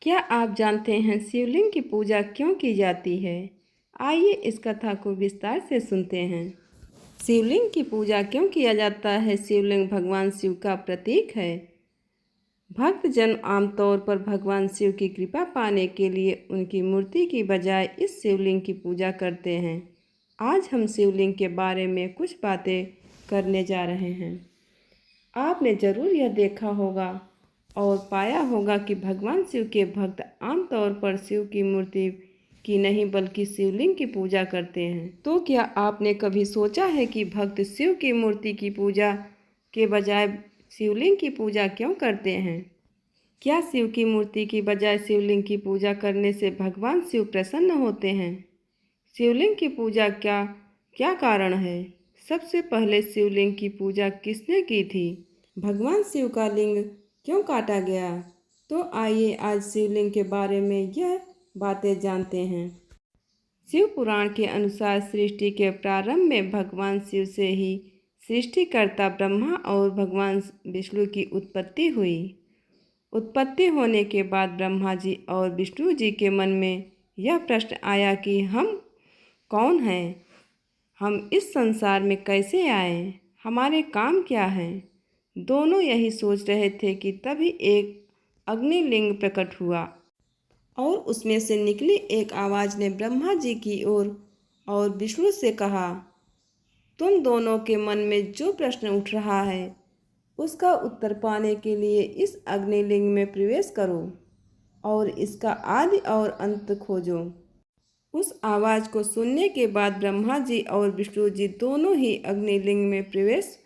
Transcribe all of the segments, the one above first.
क्या आप जानते हैं शिवलिंग की पूजा क्यों की जाती है? आइए इस कथा को विस्तार से सुनते हैं। शिवलिंग की पूजा क्यों किया जाता है? शिवलिंग भगवान शिव का प्रतीक है। भक्तजन आमतौर पर भगवान शिव की कृपा पाने के लिए उनकी मूर्ति की बजाय इस शिवलिंग की पूजा करते हैं। आज हम शिवलिंग के बारे में कुछ बातें करने जा रहे हैं। आपने ज़रूर यह देखा होगा और पाया होगा कि भगवान शिव के भक्त आमतौर पर शिव की मूर्ति की नहीं बल्कि शिवलिंग की पूजा करते हैं। तो क्या आपने कभी सोचा है कि भक्त शिव की मूर्ति की पूजा के बजाय शिवलिंग की पूजा क्यों करते हैं? क्या शिव की मूर्ति की बजाय शिवलिंग की पूजा करने से भगवान शिव प्रसन्न होते हैं? शिवलिंग की पूजा क्या क्या कारण है? सबसे पहले शिवलिंग की पूजा किसने की थी? भगवान शिव का लिंग क्यों काटा गया? तो आइए आज शिवलिंग के बारे में यह बातें जानते हैं। शिव पुराण के अनुसार सृष्टि के प्रारंभ में भगवान शिव से ही सृष्टिकर्ता ब्रह्मा और भगवान विष्णु की उत्पत्ति हुई। उत्पत्ति होने के बाद ब्रह्मा जी और विष्णु जी के मन में यह प्रश्न आया कि हम कौन हैं? हम इस संसार में कैसे आए? हमारे काम क्या हैं? दोनों यही सोच रहे थे कि तभी एक अग्निलिंग प्रकट हुआ और उसमें से निकली एक आवाज़ ने ब्रह्मा जी की ओर और विष्णु से कहा, तुम दोनों के मन में जो प्रश्न उठ रहा है उसका उत्तर पाने के लिए इस अग्निलिंग में प्रवेश करो और इसका आदि और अंत खोजो। उस आवाज़ को सुनने के बाद ब्रह्मा जी और विष्णु जी दोनों ही अग्निलिंग में प्रवेश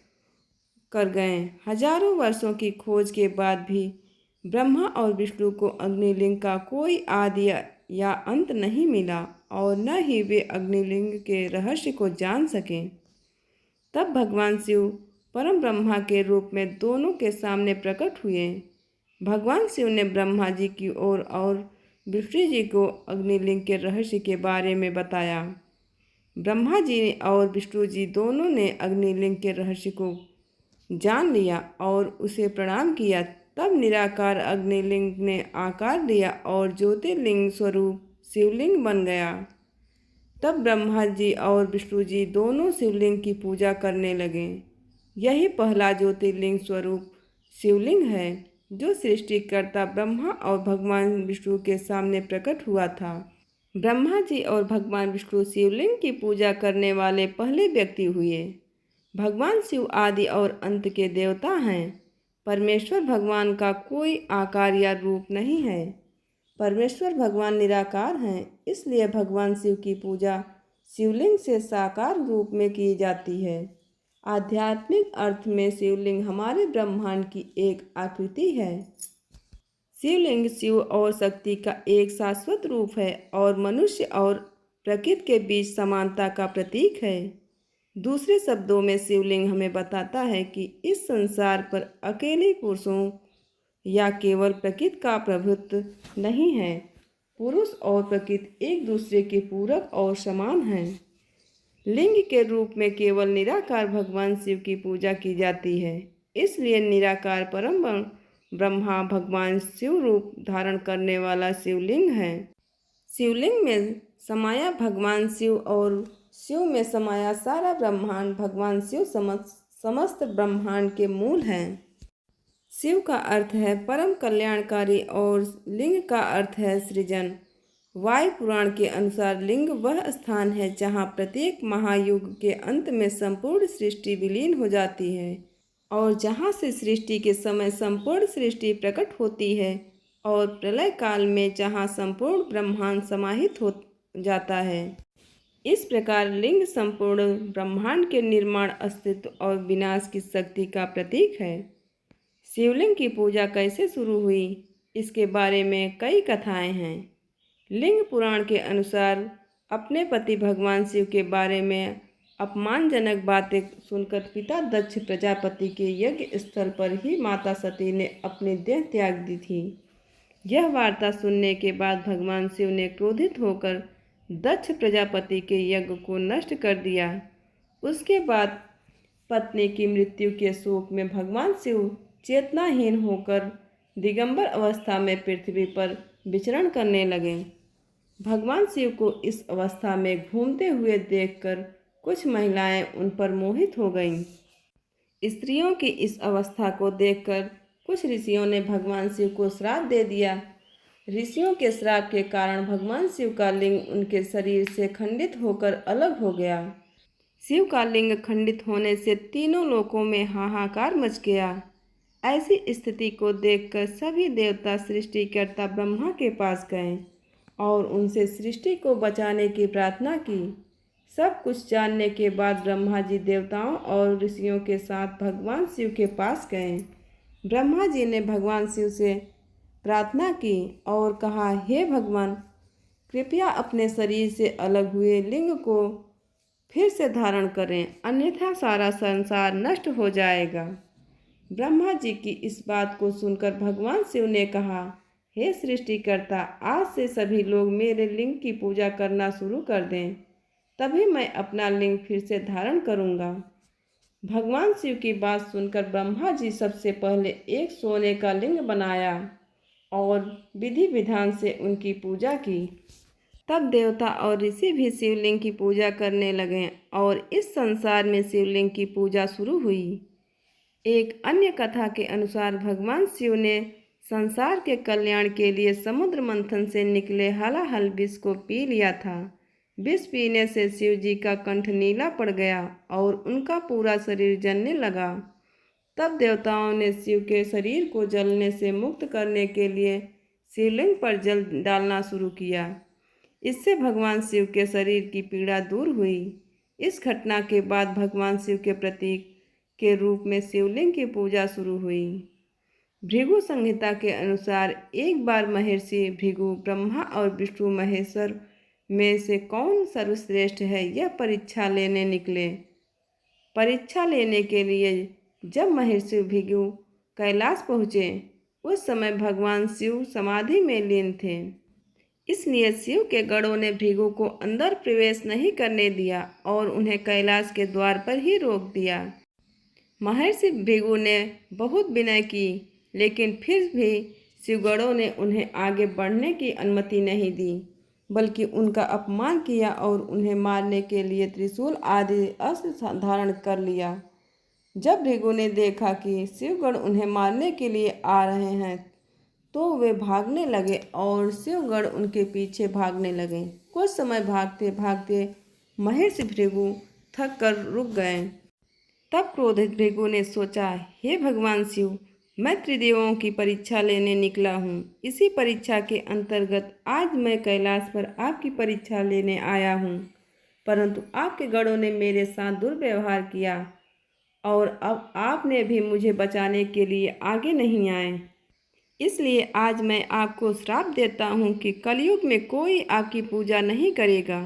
कर गए। हजारों वर्षों की खोज के बाद भी ब्रह्मा और विष्णु को अग्निलिंग का कोई आदि या अंत नहीं मिला और न ही वे अग्निलिंग के रहस्य को जान सके। तब भगवान शिव परम ब्रह्मा के रूप में दोनों के सामने प्रकट हुए। भगवान शिव ने ब्रह्मा जी की ओर और विष्णु जी को अग्निलिंग के रहस्य के बारे में बताया। ब्रह्मा जी और विष्णु जी दोनों ने अग्निलिंग के रहस्य को जान लिया और उसे प्रणाम किया। तब निराकार अग्निलिंग ने आकार लिया और ज्योतिर्लिंग स्वरूप शिवलिंग बन गया। तब ब्रह्मा जी और विष्णु जी दोनों शिवलिंग की पूजा करने लगे। यही पहला ज्योतिर्लिंग स्वरूप शिवलिंग है जो सृष्टिकर्ता ब्रह्मा और भगवान विष्णु के सामने प्रकट हुआ था। ब्रह्मा जी और भगवान विष्णु शिवलिंग की पूजा करने वाले पहले व्यक्ति हुए। भगवान शिव आदि और अंत के देवता हैं। परमेश्वर भगवान का कोई आकार या रूप नहीं है। परमेश्वर भगवान निराकार हैं, इसलिए भगवान शिव की पूजा शिवलिंग से साकार रूप में की जाती है। आध्यात्मिक अर्थ में शिवलिंग हमारे ब्रह्मांड की एक आकृति है। शिवलिंग शिव और शक्ति का एक शाश्वत रूप है और मनुष्य और प्रकृति के बीच समानता का प्रतीक है। दूसरे शब्दों में शिवलिंग हमें बताता है कि इस संसार पर अकेले पुरुषों या केवल प्रकृति का प्रभुत्व नहीं है। पुरुष और प्रकृति एक दूसरे के पूरक और समान हैं। लिंग के रूप में केवल निराकार भगवान शिव की पूजा की जाती है, इसलिए निराकार परम ब्रह्मा भगवान शिव रूप धारण करने वाला शिवलिंग है। शिवलिंग में समाया भगवान शिव और शिव में समाया सारा ब्रह्मांड। भगवान शिव समस्त ब्रह्मांड के मूल हैं। शिव का अर्थ है परम कल्याणकारी और लिंग का अर्थ है सृजन। वायु पुराण के अनुसार लिंग वह स्थान है जहाँ प्रत्येक महायुग के अंत में संपूर्ण सृष्टि विलीन हो जाती है और जहाँ से सृष्टि के समय संपूर्ण सृष्टि प्रकट होती है और प्रलय काल में जहाँ संपूर्ण ब्रह्मांड समाहित हो जाता है। इस प्रकार लिंग संपूर्ण ब्रह्मांड के निर्माण, अस्तित्व और विनाश की शक्ति का प्रतीक है। शिवलिंग की पूजा कैसे शुरू हुई, इसके बारे में कई कथाएं हैं। लिंग पुराण के अनुसार अपने पति भगवान शिव के बारे में अपमानजनक बातें सुनकर पिता दक्ष प्रजापति के यज्ञ स्थल पर ही माता सती ने अपनी देह त्याग दी थी। यह वार्ता सुनने के बाद भगवान शिव ने क्रोधित होकर दक्ष प्रजापति के यज्ञ को नष्ट कर दिया। उसके बाद पत्नी की मृत्यु के शोक में भगवान शिव चेतनाहीन होकर दिगंबर अवस्था में पृथ्वी पर विचरण करने लगे। भगवान शिव को इस अवस्था में घूमते हुए देखकर कुछ महिलाएं उन पर मोहित हो गईं। स्त्रियों की इस अवस्था को देखकर कुछ ऋषियों ने भगवान शिव को श्राप दे दिया। ऋषियों के श्राप के कारण भगवान शिव का लिंग उनके शरीर से खंडित होकर अलग हो गया। शिव का लिंग खंडित होने से तीनों लोकों में हाहाकार मच गया। ऐसी स्थिति को देखकर सभी देवता सृष्टिकर्ता ब्रह्मा के पास गए और उनसे सृष्टि को बचाने की प्रार्थना की। सब कुछ जानने के बाद ब्रह्मा जी देवताओं और ऋषियों के साथ भगवान शिव के पास गए। ब्रह्मा जी ने भगवान शिव से प्रार्थना की और कहा, हे भगवान, कृपया अपने शरीर से अलग हुए लिंग को फिर से धारण करें, अन्यथा सारा संसार नष्ट हो जाएगा। ब्रह्मा जी की इस बात को सुनकर भगवान शिव ने कहा, हे सृष्टिकर्ता, आज से सभी लोग मेरे लिंग की पूजा करना शुरू कर दें, तभी मैं अपना लिंग फिर से धारण करूंगा। भगवान शिव की बात सुनकर ब्रह्मा जी सबसे पहले एक सोने का लिंग बनाया और विधि विधान से उनकी पूजा की। तब देवता और ऋषि भी शिवलिंग की पूजा करने लगे और इस संसार में शिवलिंग की पूजा शुरू हुई। एक अन्य कथा के अनुसार भगवान शिव ने संसार के कल्याण के लिए समुद्र मंथन से निकले हलाहल विष को पी लिया था। विष पीने से शिव जी का कंठ नीला पड़ गया और उनका पूरा शरीर जलने लगा। तब देवताओं ने शिव के शरीर को जलने से मुक्त करने के लिए शिवलिंग पर जल डालना शुरू किया। इससे भगवान शिव के शरीर की पीड़ा दूर हुई। इस घटना के बाद भगवान शिव के प्रतीक के रूप में शिवलिंग की पूजा शुरू हुई। भृगु संहिता के अनुसार एक बार महर्षि भृगु ब्रह्मा और विष्णु महेश्वर में से कौन सर्वश्रेष्ठ है यह परीक्षा लेने निकले। परीक्षा लेने के लिए जब महर्षि भृगु कैलाश पहुँचे, उस समय भगवान शिव समाधि में लीन थे। इसलिए शिव के गणों ने भृगु को अंदर प्रवेश नहीं करने दिया और उन्हें कैलाश के द्वार पर ही रोक दिया। महर्षि भृगु ने बहुत विनय की, लेकिन फिर भी शिवगणों ने उन्हें आगे बढ़ने की अनुमति नहीं दी, बल्कि उनका अपमान किया और उन्हें मारने के लिए त्रिशूल आदि अस्त्र धारण कर लिया। जब भृगु ने देखा कि शिवगण उन्हें मारने के लिए आ रहे हैं, तो वे भागने लगे और शिवगण उनके पीछे भागने लगे। कुछ समय भागते भागते महर्षि भृगु थक कर रुक गए। तब क्रोधित भृगु ने सोचा, हे भगवान शिव, मैं त्रिदेवों की परीक्षा लेने निकला हूँ। इसी परीक्षा के अंतर्गत आज मैं कैलाश पर आपकी परीक्षा लेने आया हूँ, परंतु आपके गणों ने मेरे साथ दुर्व्यवहार किया और अब आपने भी मुझे बचाने के लिए आगे नहीं आए। इसलिए आज मैं आपको श्राप देता हूँ कि कलयुग में कोई आपकी पूजा नहीं करेगा।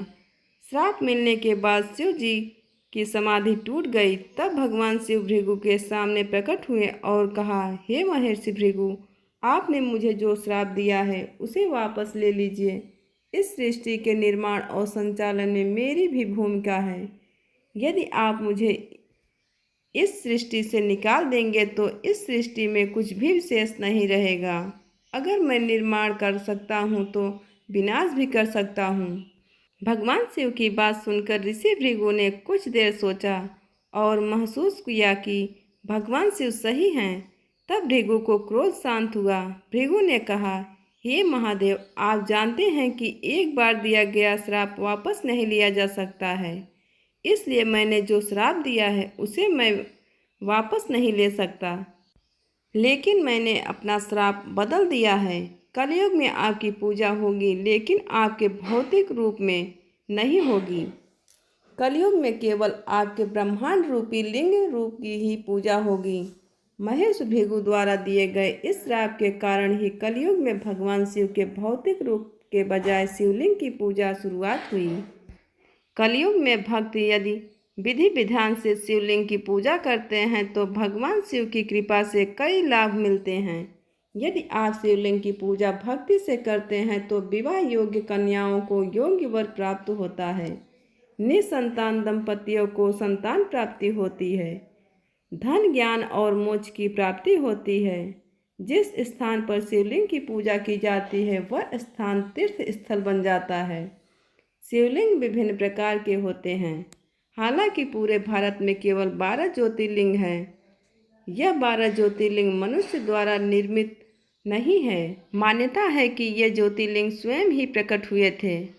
श्राप मिलने के बाद शिव जी की समाधि टूट गई। तब भगवान शिव भृगु के सामने प्रकट हुए और कहा, हे महर्षि भृगु, आपने मुझे जो श्राप दिया है उसे वापस ले लीजिए। इस सृष्टि के निर्माण और संचालन में मेरी भी भूमिका है। यदि आप मुझे इस सृष्टि से निकाल देंगे तो इस सृष्टि में कुछ भी विशेष नहीं रहेगा। अगर मैं निर्माण कर सकता हूँ तो विनाश भी कर सकता हूँ। भगवान शिव की बात सुनकर ऋषि भृगु ने कुछ देर सोचा और महसूस किया कि भगवान शिव सही हैं। तब भृगु को क्रोध शांत हुआ। भृगु ने कहा, हे महादेव, आप जानते हैं कि एक बार दिया गया श्राप वापस नहीं लिया जा सकता है। इसलिए मैंने जो श्राप दिया है उसे मैं वापस नहीं ले सकता, लेकिन मैंने अपना श्राप बदल दिया है। कलयुग में आपकी पूजा होगी, लेकिन आपके भौतिक रूप में नहीं होगी। कलयुग में केवल आपके ब्रह्मांड रूपी लिंग रूप की ही पूजा होगी। महेश भृगु द्वारा दिए गए इस श्राप के कारण ही कलयुग में भगवान शिव के भौतिक रूप के बजाय शिवलिंग की पूजा शुरुआत हुई। कलयुग में भक्त यदि विधि विधान से शिवलिंग की पूजा करते हैं तो भगवान शिव की कृपा से कई लाभ मिलते हैं। यदि आप शिवलिंग की पूजा भक्ति से करते हैं तो विवाह योग्य कन्याओं को योग्य वर प्राप्त होता है। निसंतान दंपतियों को संतान प्राप्ति होती है। धन ज्ञान और मोक्ष की प्राप्ति होती है। जिस स्थान पर शिवलिंग की पूजा की जाती है वह स्थान तीर्थ स्थल बन जाता है। शिवलिंग विभिन्न प्रकार के होते हैं। हालांकि पूरे भारत में केवल 12 ज्योतिर्लिंग हैं। यह 12 ज्योतिर्लिंग मनुष्य द्वारा निर्मित नहीं है। मान्यता है कि ये ज्योतिर्लिंग स्वयं ही प्रकट हुए थे।